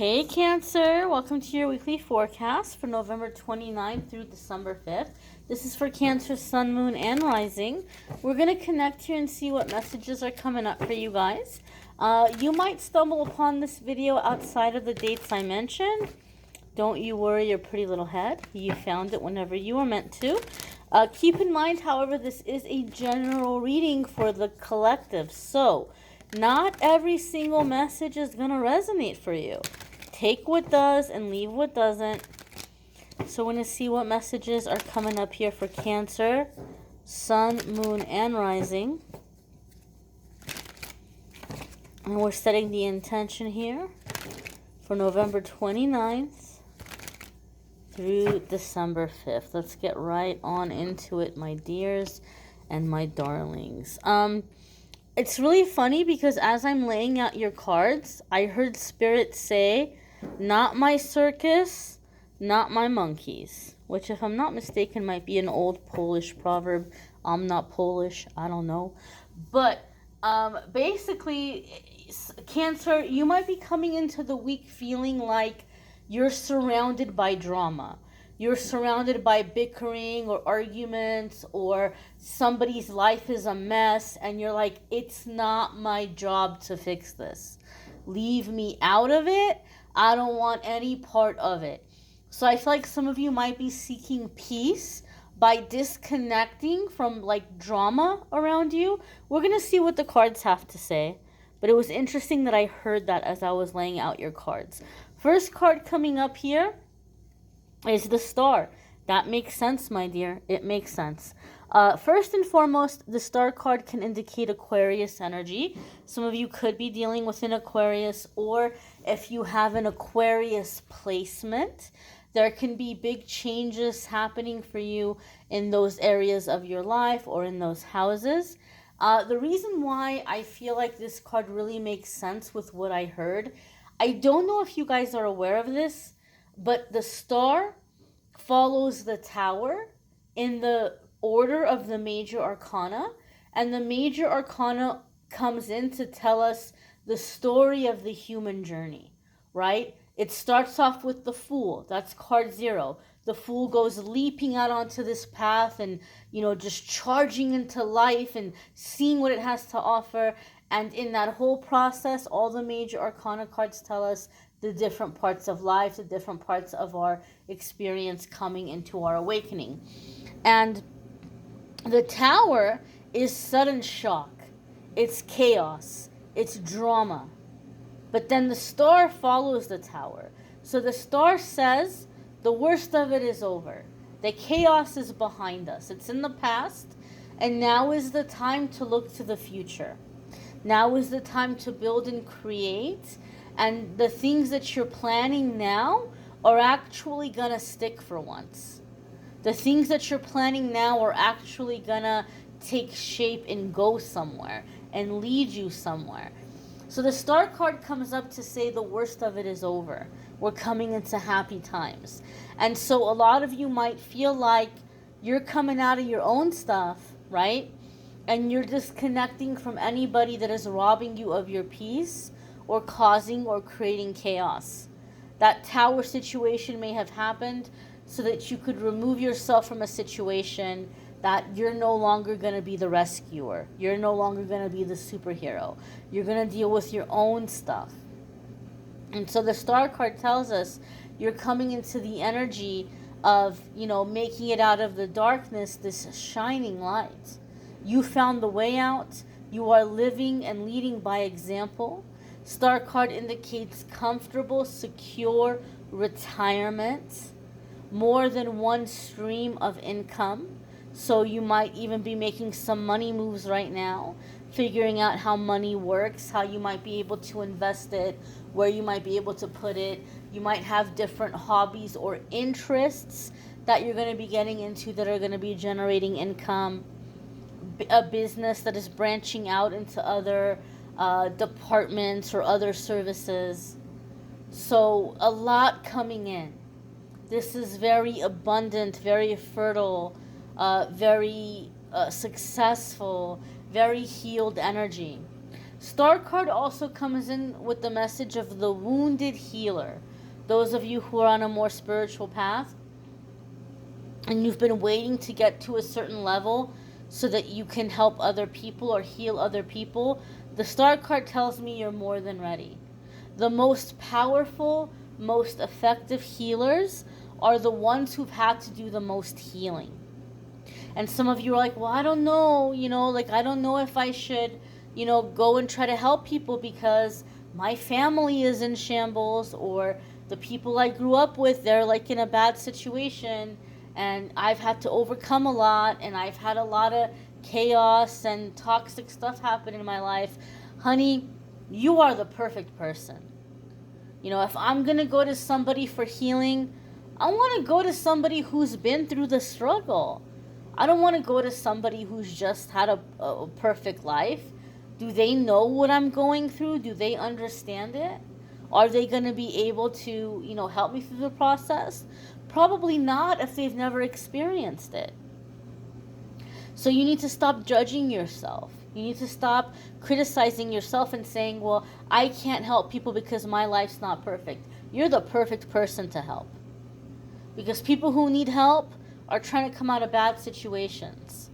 Hey Cancer, welcome to your weekly forecast for November 29th through December 5th. This is for Cancer, Sun, Moon, and Rising. We're going to connect here and see what messages are coming up for you guys. You might stumble upon this video outside of the dates I mentioned. Don't you worry your pretty little head. You found it whenever you were meant to. Keep in mind, however, this is a general reading for the collective. So, not every single message is going to resonate for you. Take what does and leave what doesn't. So we're going to see what messages are coming up here for Cancer, Sun, Moon, and Rising. And we're setting the intention here for November 29th through December 5th. Let's get right on into it, my dears and my darlings. It's really funny because as I'm laying out your cards, I heard Spirit say, not my circus, not my monkeys. Which, if I'm not mistaken, might be an old Polish proverb. I'm not Polish, I don't know. But basically, Cancer, you might be coming into the week feeling like you're surrounded by drama. You're surrounded by bickering or arguments, or somebody's life is a mess and you're like, it's not my job to fix this. Leave me out of it. I don't want any part of it. So I feel like some of you might be seeking peace by disconnecting from like drama around you. We're going to see what the cards have to say. But it was interesting that I heard that as I was laying out your cards. First card coming up here is the Star. That makes sense, my dear. It makes sense. First and foremost, the Star card can indicate Aquarius energy. Some of you could be dealing with an Aquarius, or if you have an Aquarius placement, there can be big changes happening for you in those areas of your life or in those houses. The reason why I feel like this card really makes sense with what I heard, I don't know if you guys are aware of this, but the Star follows the Tower in the order of the major arcana, and the major arcana comes in to tell us the story of the human journey, right? It starts off with the Fool. That's card 0. The Fool goes leaping out onto this path and, just charging into life and seeing what it has to offer. And in that whole process, all the major arcana cards tell us the different parts of life, the different parts of our experience coming into our awakening. And the Tower is sudden shock. It's chaos. It's drama. But then the Star follows the Tower. So the Star says the worst of it is over. The chaos is behind us. It's in the past. And now is the time to look to the future. Now is the time to build and create. And the things that you're planning now are actually going to stick for once. The things that you're planning now are actually going to take shape and go somewhere and lead you somewhere. So the Star card comes up to say the worst of it is over. We're coming into happy times. And so a lot of you might feel like you're coming out of your own stuff, right? And you're disconnecting from anybody that is robbing you of your peace or causing or creating chaos. That Tower situation may have happened so that you could remove yourself from a situation that you're no longer going to be the rescuer. You're no longer going to be the superhero. You're going to deal with your own stuff. And so the Star card tells us you're coming into the energy of, making it out of the darkness, this shining light. You found the way out. You are living and leading by example. Star card indicates comfortable, secure retirement, more than one stream of income. So you might even be making some money moves right now, figuring out how money works, how you might be able to invest it, where you might be able to put it. You might have different hobbies or interests that you're going to be getting into that are going to be generating income. A business that is branching out into other departments or other services. So a lot coming in. This is very abundant, very fertile, very successful, very healed energy. Star card also comes in with the message of the wounded healer. Those of you who are on a more spiritual path and you've been waiting to get to a certain level so that you can help other people or heal other people, the Star card tells me you're more than ready. The most powerful, most effective healers are the ones who've had to do the most healing. And some of you are like, well, I don't know, I don't know if I should, go and try to help people because my family is in shambles, or the people I grew up with, they're like in a bad situation, and I've had to overcome a lot, and I've had a lot of chaos and toxic stuff happen in my life. Honey, you are the perfect person. If I'm going to go to somebody for healing, I want to go to somebody who's been through the struggle. I don't want to go to somebody who's just had a perfect life. Do they know what I'm going through? Do they understand it? Are they going to be able to, help me through the process? Probably not if they've never experienced it. So you need to stop judging yourself. You need to stop criticizing yourself and saying, well, I can't help people because my life's not perfect. You're the perfect person to help. Because people who need help are trying to come out of bad situations.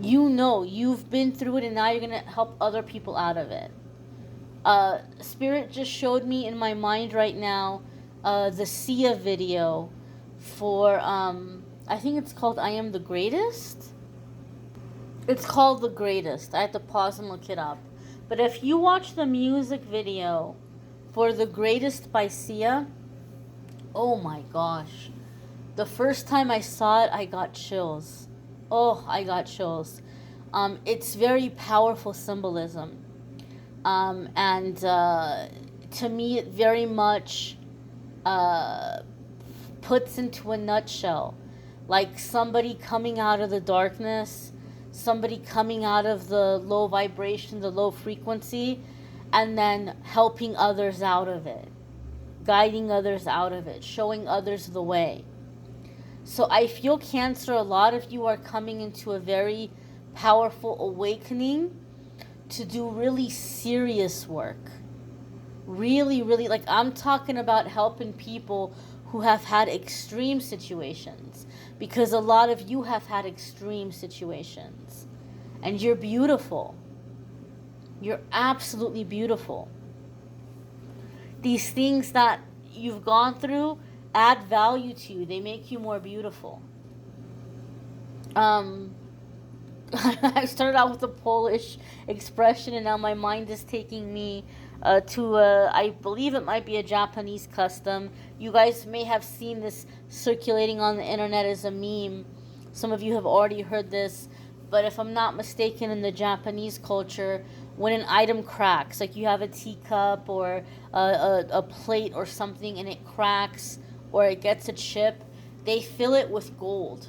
You've been through it, and now you're going to help other people out of it. Spirit just showed me in my mind right now the Sia video for, I think it's called I Am the Greatest. It's called The Greatest. I have to pause and look it up. But if you watch the music video for The Greatest by Sia, oh my gosh. The first time I saw it, I got chills. Oh, I got chills. It's very powerful symbolism. And to me, it very much puts into a nutshell, like somebody coming out of the darkness, somebody coming out of the low vibration, the low frequency, and then helping others out of it, guiding others out of it, showing others the way. So I feel, Cancer, a lot of you are coming into a very powerful awakening to do really serious work. Really, really, like I'm talking about helping people who have had extreme situations, because a lot of you have had extreme situations. And you're beautiful. You're absolutely beautiful. These things that you've gone through add value to you. They make you more beautiful. I started out with a Polish expression, and now my mind is taking me to I believe it might be a Japanese custom. You guys may have seen this circulating on the internet as a meme. Some of you have already heard this, but if I'm not mistaken, in the Japanese culture, when an item cracks, like you have a teacup or a plate or something, and it cracks or it gets a chip, they fill it with gold.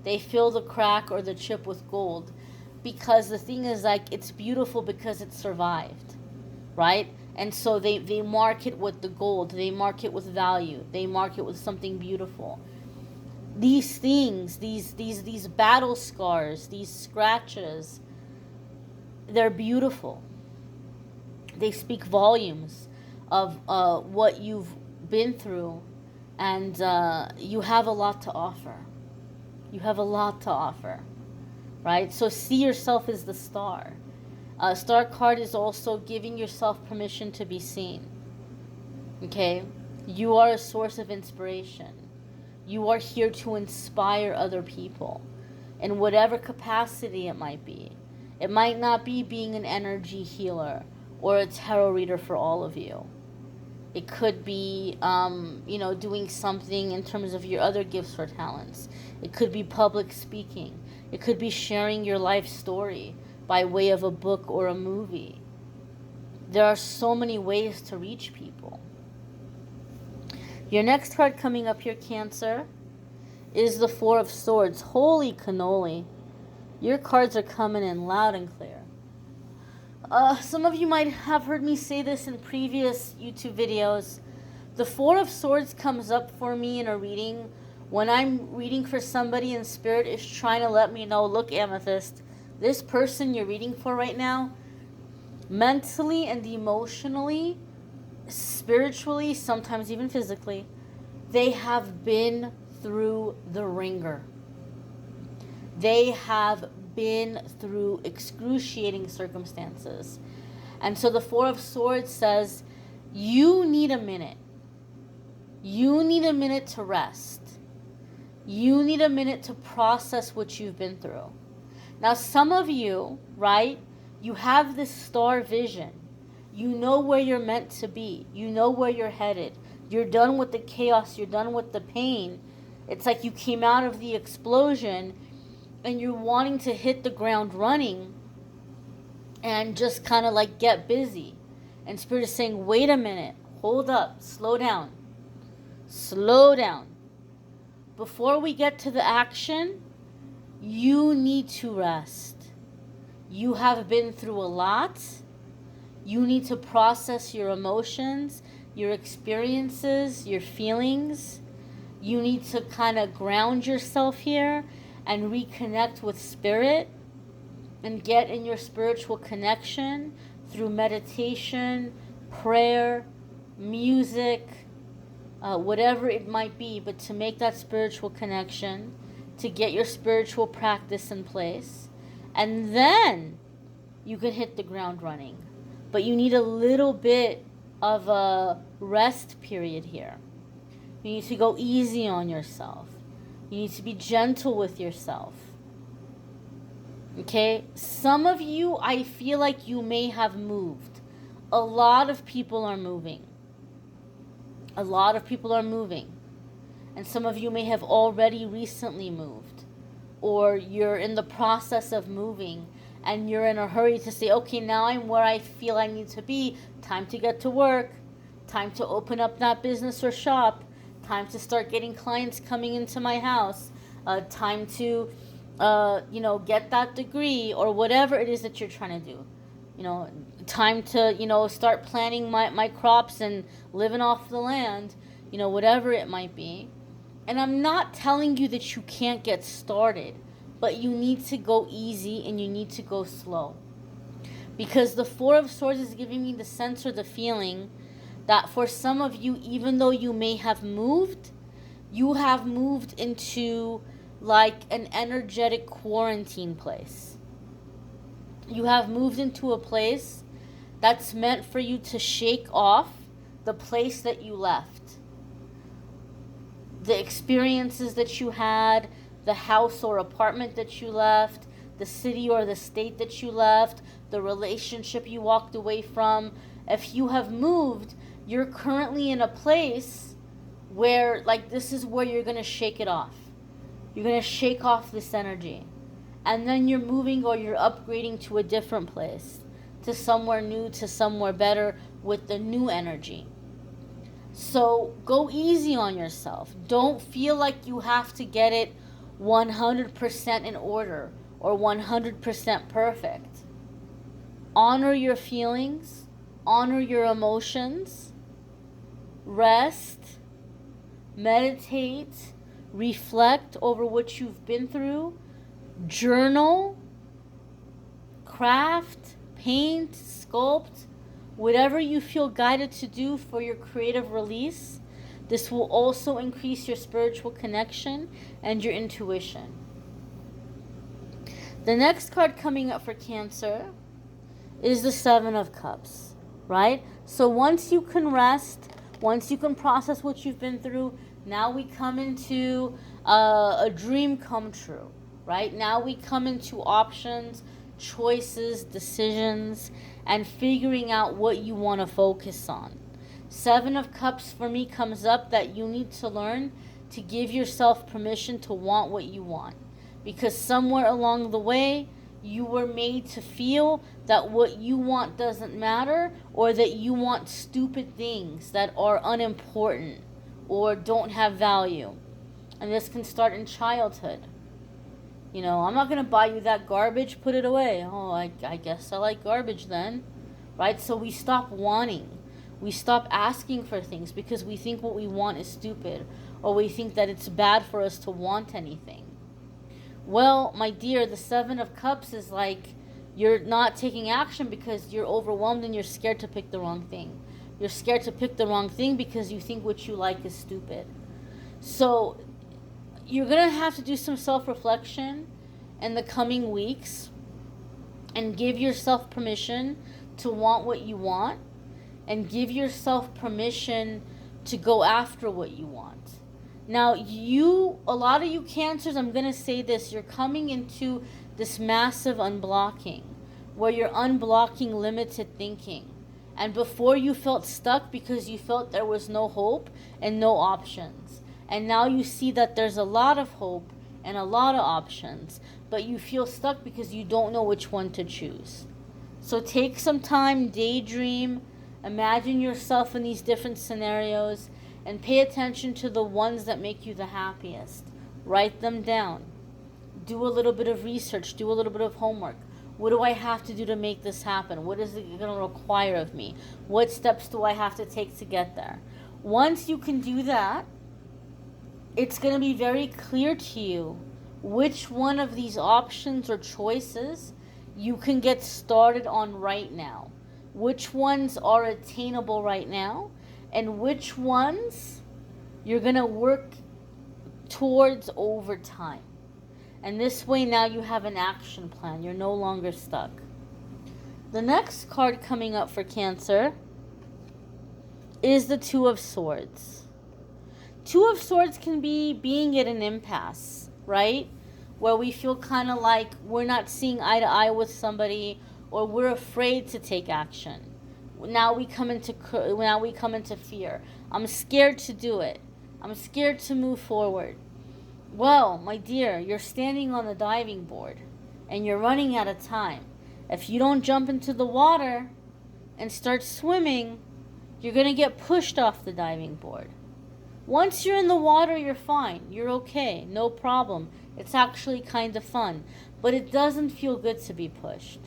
They fill the crack or the chip with gold, because the thing is, like, it's beautiful because it survived, right? And so they mark it with the gold. They mark it with value. They mark it with something beautiful. These things, these battle scars, these scratches, they're beautiful. They speak volumes of what you've been through, and you have a lot to offer. You have a lot to offer, right? So see yourself as the star. Star card is also giving yourself permission to be seen. Okay? You are a source of inspiration. You are here to inspire other people in whatever capacity it might be. It might not be being an energy healer or a tarot reader for all of you. It could be, doing something in terms of your other gifts or talents. It could be public speaking. It could be sharing your life story by way of a book or a movie. There are so many ways to reach people. Your next card coming up here, Cancer, is the Four of Swords. Holy cannoli. Your cards are coming in loud and clear. Some of you might have heard me say this in previous YouTube videos. The Four of Swords comes up for me in a reading when I'm reading for somebody and Spirit is trying to let me know, look, Amethyst, this person you're reading for right now, mentally and emotionally, spiritually, sometimes even physically, they have been through the ringer. They have been through excruciating circumstances. And so the Four of Swords says, you need a minute. You need a minute to rest. You need a minute to process what you've been through. Now, some of you, right, you have this star vision. You know where you're meant to be. You know where you're headed. You're done with the chaos. You're done with the pain. It's like you came out of the explosion and you're wanting to hit the ground running and just kind of like get busy. And Spirit is saying, wait a minute. Hold up. Slow down. Slow down. Before we get to the action, you need to rest. You have been through a lot. You need to process your emotions, your experiences, your feelings. You need to kind of ground yourself here and reconnect with Spirit and get in your spiritual connection through meditation, prayer, music, whatever it might be, but to make that spiritual connection, to get your spiritual practice in place, and then you can hit the ground running. But you need a little bit of a rest period here. You need to go easy on yourself. You need to be gentle with yourself. Okay? Some of you, I feel like you may have moved. A lot of people are moving. A lot of people are moving. And some of you may have already recently moved. Or you're in the process of moving and you're in a hurry to say, okay, now I'm where I feel I need to be. Time to get to work. Time to open up that business or shop. Time to start getting clients coming into my house. Time to, get that degree or whatever it is that you're trying to do. Time to, start planting my crops and living off the land, whatever it might be. And I'm not telling you that you can't get started, but you need to go easy and you need to go slow. Because the Four of Swords is giving me the sense or the feeling that for some of you, even though you may have moved, you have moved into like an energetic quarantine place. You have moved into a place that's meant for you to shake off the place that you left. The experiences that you had, the house or apartment that you left, the city or the state that you left, the relationship you walked away from. If you have moved, you're currently in a place where, like, this is where you're going to shake it off. You're going to shake off this energy. And then you're moving or you're upgrading to a different place, to somewhere new, to somewhere better with the new energy. So go easy on yourself. Don't feel like you have to get it 100% in order or 100% perfect. Honor your feelings. Honor your emotions. Rest. Meditate. Reflect over what you've been through. Journal. Craft. Paint. Sculpt. Whatever you feel guided to do for your creative release. This will also increase your spiritual connection and your intuition. The next card coming up for Cancer is the Seven of Cups, right? So once you can rest, once you can process what you've been through, now we come into a dream come true, right? Now we come into options, choices, decisions, and figuring out what you want to focus on. Seven of Cups for me comes up that you need to learn to give yourself permission to want what you want. Because somewhere along the way, you were made to feel that what you want doesn't matter, or that you want stupid things that are unimportant or don't have value. And this can start in childhood. I'm not going to buy you that garbage, put it away. Oh, I guess I like garbage then, right? So we stop wanting. We stop asking for things because we think what we want is stupid, or we think that it's bad for us to want anything. Well, my dear, the Seven of Cups is like you're not taking action because you're overwhelmed and you're scared to pick the wrong thing. You're scared to pick the wrong thing because you think what you like is stupid. So you're going to have to do some self-reflection in the coming weeks and give yourself permission to want what you want, and give yourself permission to go after what you want. Now, a lot of you Cancers, I'm going to say this, you're coming into this massive unblocking where you're unblocking limited thinking. And before you felt stuck because you felt there was no hope and no options. And now you see that there's a lot of hope and a lot of options, but you feel stuck because you don't know which one to choose. So take some time, daydream, imagine yourself in these different scenarios, and pay attention to the ones that make you the happiest. Write them down. Do a little bit of research. Do a little bit of homework. What do I have to do to make this happen? What is it going to require of me? What steps do I have to take to get there? Once you can do that, it's going to be very clear to you which one of these options or choices you can get started on right now. Which ones are attainable right now, and which ones you're going to work towards over time. And this way now you have an action plan. You're no longer stuck. The next card coming up for Cancer is the Two of Swords. Two of Swords can be being at an impasse, right? Where we feel kind of like we're not seeing eye to eye with somebody, or we're afraid to take action. Now we come into fear. I'm scared to do it. I'm scared to move forward. Well, my dear, you're standing on the diving board and you're running out of time. If you don't jump into the water and start swimming, you're going to get pushed off the diving board. Once you're in the water, you're fine. You're okay. No problem. It's actually kind of fun. But it doesn't feel good to be pushed.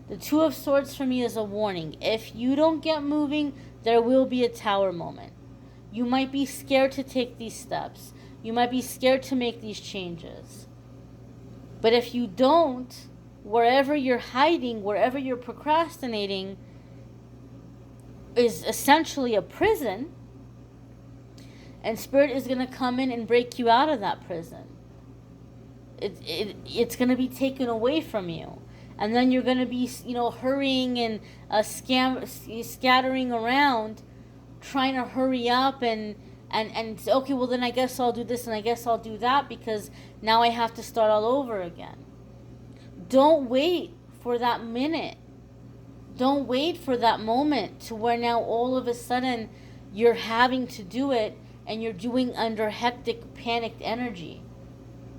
The Two of Swords for me is a warning. If you don't get moving, there will be a tower moment. You might be scared to take these steps. You might be scared to make these changes. But if you don't, wherever you're hiding, wherever you're procrastinating, is essentially a prison. And Spirit is going to come in and break you out of that prison. It's going to be taken away from you. And then you're going to be, hurrying and scattering around, trying to hurry up and say, okay, well then I guess I'll do this and I guess I'll do that because now I have to start all over again. Don't wait for that minute. Don't wait for that moment to where now all of a sudden you're having to do it and you're doing under hectic, panicked energy.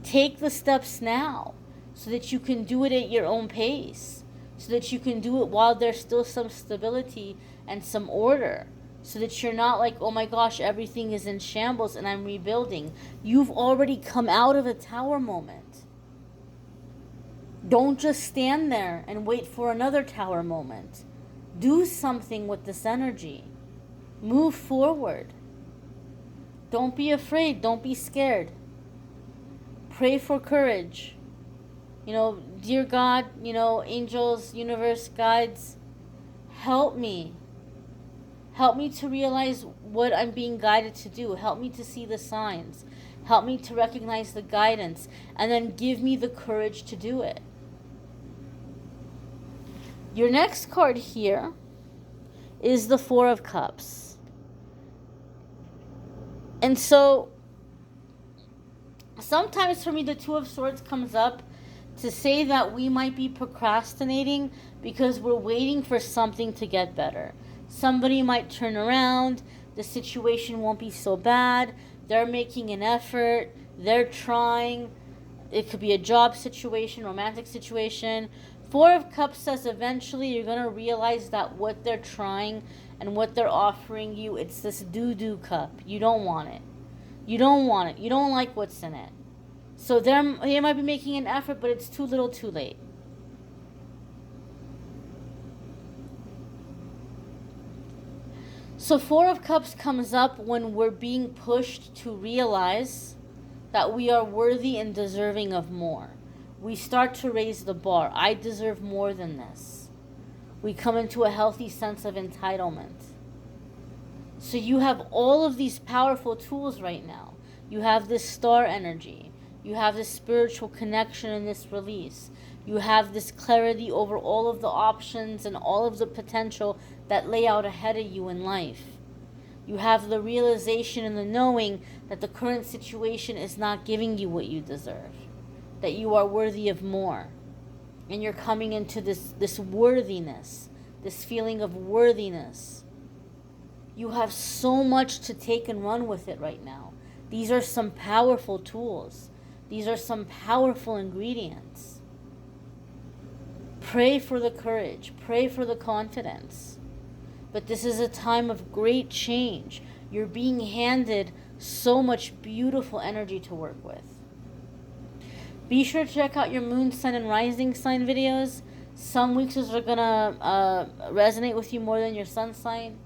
Take the steps now so that you can do it at your own pace, so that you can do it while there's still some stability and some order, so that you're not like, oh my gosh, everything is in shambles and I'm rebuilding. You've already come out of a tower moment. Don't just stand there and wait for another tower moment. Do something with this energy. Move forward. Don't be afraid. Don't be scared. Pray for courage. Dear God, angels, universe, guides, help me. Help me to realize what I'm being guided to do. Help me to see the signs. Help me to recognize the guidance. And then give me the courage to do it. Your next card here is the Four of Cups. And so, sometimes for me, the Two of Swords comes up to say that we might be procrastinating because we're waiting for something to get better. Somebody might turn around, the situation won't be so bad, they're making an effort, they're trying. It could be a job situation, romantic situation. Four of Cups says eventually you're going to realize that what they're trying and what they're offering you, it's this doo-doo cup. You don't want it. You don't want it. You don't like what's in it. So they might be making an effort, but it's too little too late. So Four of Cups comes up when we're being pushed to realize that we are worthy and deserving of more. We start to raise the bar. I deserve more than this. We come into a healthy sense of entitlement. So you have all of these powerful tools right now. You have this star energy. You have this spiritual connection and this release. You have this clarity over all of the options and all of the potential that lay out ahead of you in life. You have the realization and the knowing that the current situation is not giving you what you deserve, that you are worthy of more. And you're coming into this worthiness, this feeling of worthiness. You have so much to take and run with it right now. These are some powerful tools. These are some powerful ingredients. Pray for the courage. Pray for the confidence. But this is a time of great change. You're being handed so much beautiful energy to work with. Be sure to check out your moon, sun, and rising sign videos. Some weeks are going to resonate with you more than your sun sign.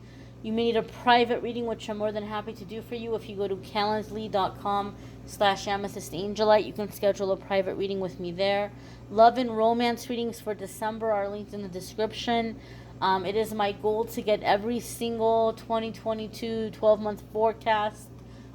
You may need a private reading, which I'm more than happy to do for you. If you go to calendly.com/amethystangelite, you can schedule a private reading with me there. Love and romance readings for December are linked in the description. It is my goal to get every single 2022 12-month forecast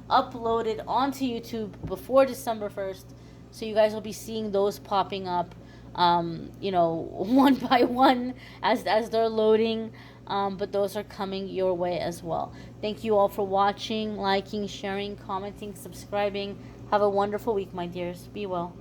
uploaded onto YouTube before December 1st. So you guys will be seeing those popping up, one by one as they're loading. But those are coming your way as well. Thank you all for watching, liking, sharing, commenting, subscribing. Have a wonderful week, my dears. Be well.